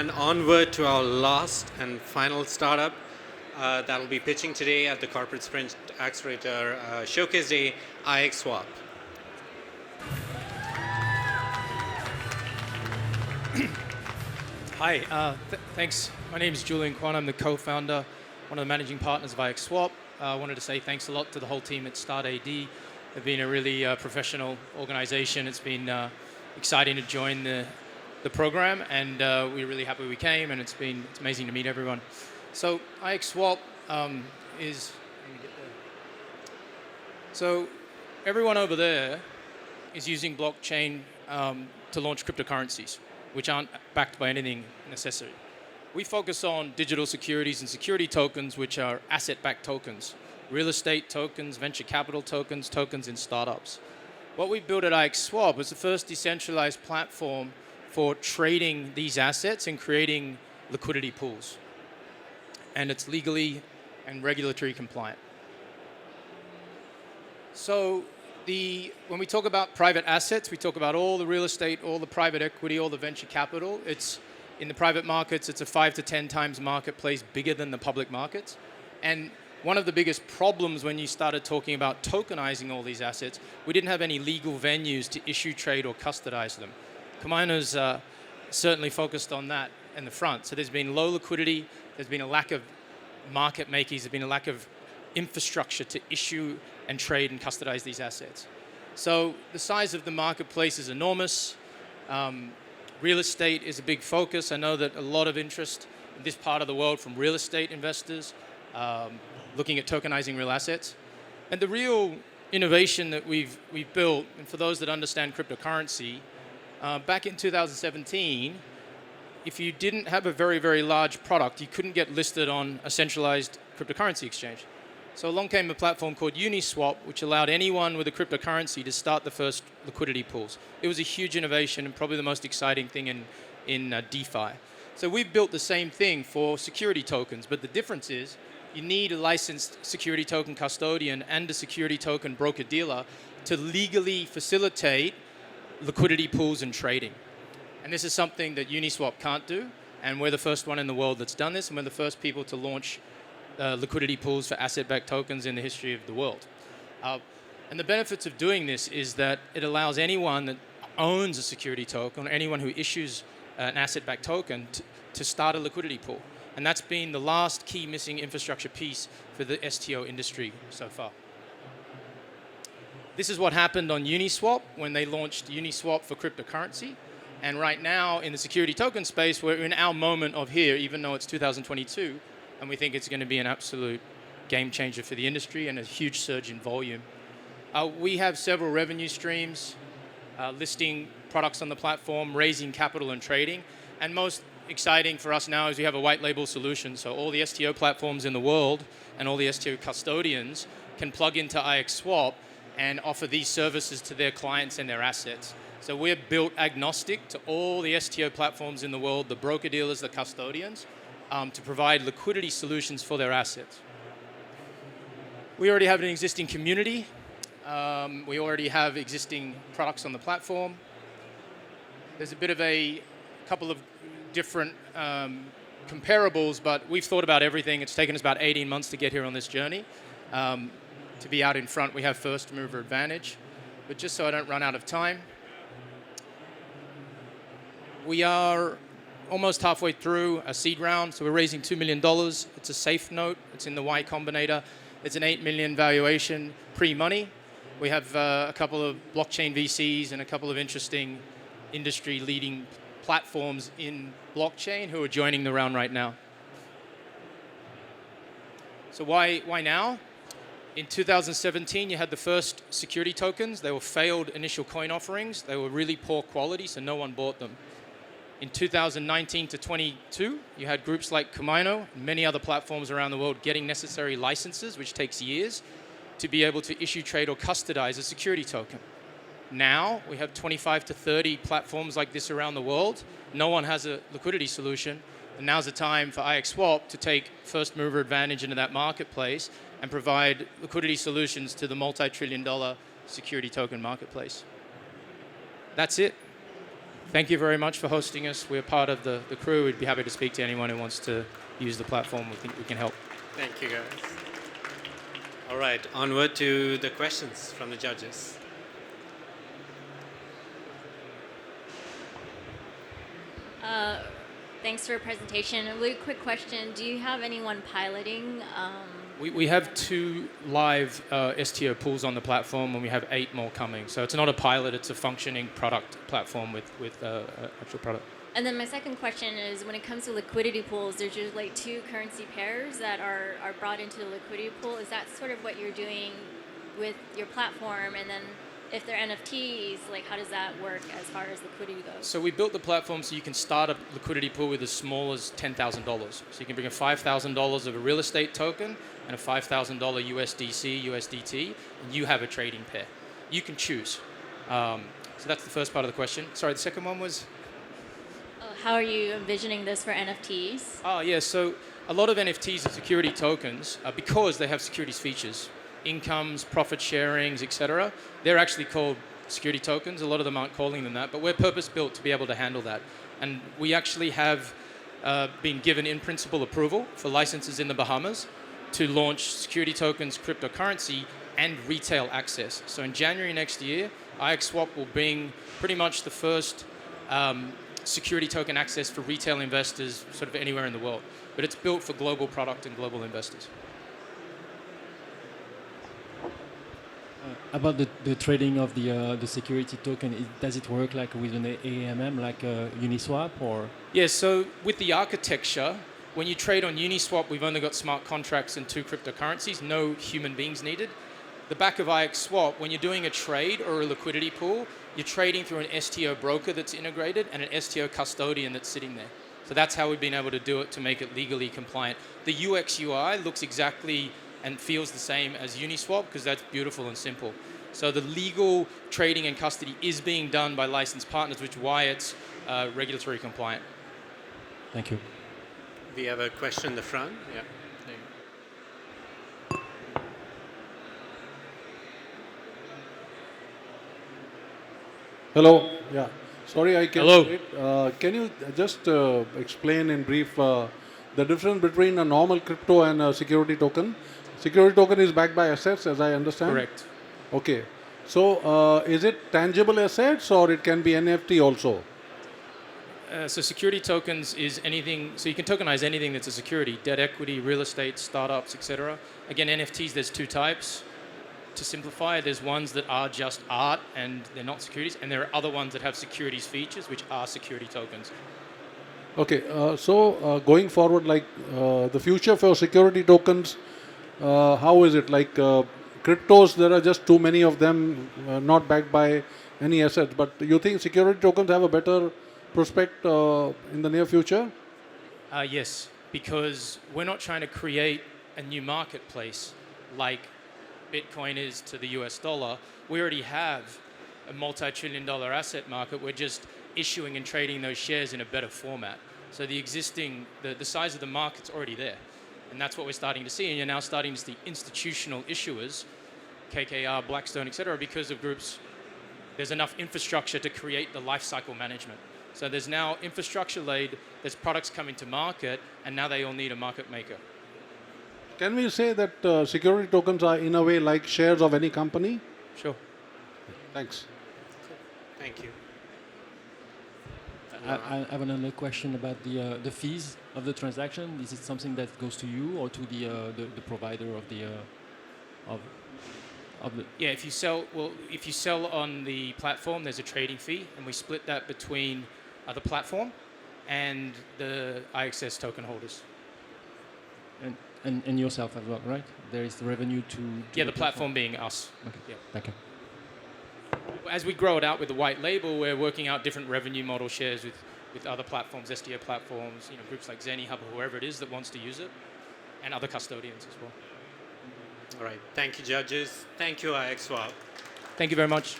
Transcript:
and onward to our last and final startup that will be pitching today at the Corporate Sprint Accelerator Showcase Day, iXSwap. Hi, thanks. My name is Julian Kwan. I'm the co-founder, one of the managing partners of iXSwap. I wanted to say thanks a lot to the whole team at startAD. They've been a really professional organization. It's been exciting to join the program, and we're really happy we came, and it's amazing to meet everyone. So iXSwap is, let me get there. So everyone over there is using blockchain to launch cryptocurrencies, which aren't backed by anything necessary. We focus on digital securities and security tokens, which are asset-backed tokens, real estate tokens, venture capital tokens, tokens in startups. What we built at iXSwap was the first decentralized platform for trading these assets and creating liquidity pools. And it's legally and regulatory compliant. So when we talk about private assets, we talk about all the real estate, all the private equity, all the venture capital. In the private markets, it's a 5 to 10 times marketplace bigger than the public markets. And one of the biggest problems when you started talking about tokenizing all these assets, we didn't have any legal venues to issue, trade, or custodize them. Kamino's certainly focused on that in the front. So there's been low liquidity, there's been a lack of market makers, there's been a lack of infrastructure to issue and trade and custodize these assets. So the size of the marketplace is enormous. Real estate is a big focus. I know that a lot of interest in this part of the world from real estate investors looking at tokenizing real assets. And the real innovation that we've built, and for those that understand cryptocurrency, back in 2017, if you didn't have a very, very large product, you couldn't get listed on a centralized cryptocurrency exchange. So along came a platform called Uniswap, which allowed anyone with a cryptocurrency to start the first liquidity pools. It was a huge innovation and probably the most exciting thing in DeFi. So we've built the same thing for security tokens, but the difference is you need a licensed security token custodian and a security token broker-dealer to legally facilitate liquidity pools and trading. And this is something that Uniswap can't do, and we're the first one in the world that's done this, and we're the first people to launch liquidity pools for asset-backed tokens in the history of the world. And the benefits of doing this is that it allows anyone that owns a security token, or anyone who issues an asset-backed token, to start a liquidity pool. And that's been the last key missing infrastructure piece for the STO industry so far. This is what happened on Uniswap when they launched Uniswap for cryptocurrency. And right now in the security token space, we're in our moment of here, even though it's 2022, and we think it's going to be an absolute game changer for the industry and a huge surge in volume. We have several revenue streams, listing products on the platform, raising capital and trading. And most exciting for us now is we have a white label solution. So all the STO platforms in the world and all the STO custodians can plug into iXSwap and offer these services to their clients and their assets. So we're built agnostic to all the STO platforms in the world, the broker-dealers, the custodians, to provide liquidity solutions for their assets. We already have an existing community. We already have existing products on the platform. There's a bit of a couple of different comparables, but we've thought about everything. It's taken us about 18 months to get here on this journey. To be out in front, we have first mover advantage. But just so I don't run out of time, we are almost halfway through a seed round, so we're raising $2 million. It's a safe note. It's in the Y Combinator. It's an $8 million valuation pre-money. We have a couple of blockchain VCs and a couple of interesting industry-leading platforms in blockchain who are joining the round right now. So why now? In 2017, you had the first security tokens. They were failed initial coin offerings. They were really poor quality, so no one bought them. In 2019 to 22, you had groups like Kamino and many other platforms around the world getting necessary licenses, which takes years, to be able to issue, trade, or custodize a security token. Now, we have 25 to 30 platforms like this around the world. No one has a liquidity solution. And now's the time for iXSwap to take first mover advantage into that marketplace and provide liquidity solutions to the multi-trillion-dollar security token marketplace. That's it. Thank you very much for hosting us. We're part of the crew. We'd be happy to speak to anyone who wants to use the platform. We think we can help. Thank you, guys. All right, onward to the questions from the judges. Thanks for your presentation. A really quick question. Do you have anyone piloting? We have 2 live STO pools on the platform, and we have 8 more coming. So it's not a pilot, it's a functioning product platform with actual product. And then my second question is, when it comes to liquidity pools, there's usually like 2 currency pairs that are brought into the liquidity pool. Is that sort of what you're doing with your platform? And then if they're NFTs, like how does that work as far as liquidity goes? So we built the platform so you can start a liquidity pool with as small as $10,000. So you can bring a $5,000 of a real estate token and a $5,000 USDC, USDT, and you have a trading pair. You can choose. So that's the first part of the question. Sorry, the second one was? How are you envisioning this for NFTs? Oh, yeah. So a lot of NFTs are security tokens because they have securities features, incomes, profit sharings, etc. They're actually called security tokens. A lot of them aren't calling them that, but we're purpose-built to be able to handle that. And we actually have been given in-principle approval for licenses in the Bahamas to launch security tokens, cryptocurrency, and retail access. So in January next year, IXSwap will bring pretty much the first security token access for retail investors sort of anywhere in the world. But it's built for global product and global investors. About the trading of the security token, does it work like with an AMM, like Uniswap, or? Yeah, so with the architecture, when you trade on Uniswap, we've only got smart contracts and 2 cryptocurrencies, no human beings needed. The back of IXSwap, when you're doing a trade or a liquidity pool, you're trading through an STO broker that's integrated and an STO custodian that's sitting there. So that's how we've been able to do it to make it legally compliant. The UX UI looks exactly and feels the same as Uniswap because that's beautiful and simple. So the legal trading and custody is being done by licensed partners, which is why it's regulatory compliant. Thank you. We have a question in the front. Yeah. Hello. Yeah. Sorry, I came Hello. late. Can you just explain in brief the difference between a normal crypto and a security token? Security token is backed by assets, as I understand. Correct. Okay. So, is it tangible assets or it can be NFT also? So security tokens is anything, so you can tokenize anything that's a security, debt equity, real estate, startups, etc. Again, NFTs, there's 2 types. To simplify, there's ones that are just art and they're not securities, and there are other ones that have securities features, which are security tokens. Okay. So, going forward, like the future for security tokens, how is it? Like cryptos, there are just too many of them, not backed by any assets. But you think security tokens have a better prospect in the near future? Yes, because we're not trying to create a new marketplace like Bitcoin is to the US dollar. We already have a multi-trillion-dollar asset market. We're just issuing and trading those shares in a better format. So the existing, the size of the market's already there. And that's what we're starting to see. And you're now starting to see institutional issuers, KKR, Blackstone, et cetera, because of groups. There's enough infrastructure to create the life cycle management. So there's now infrastructure laid, there's products coming to market, and now they all need a market maker. Can we say that security tokens are in a way like shares of any company? Sure. Thanks. Thank you. I have another question about the fees of the transaction. Is it something that goes to you or to the provider of the Yeah, if you sell on the platform, there's a trading fee, and we split that between the platform and the IXS token holders. and yourself as well, right? There is the revenue to Yeah, the platform being us. Okay. Yeah. Thank you. As we grow it out with the white label, we're working out different revenue model shares with other platforms, SDO platforms, groups like ZeniHub or whoever it is that wants to use it, and other custodians as well. All right. Thank you, judges. Thank you, IXSwap. Thank you very much.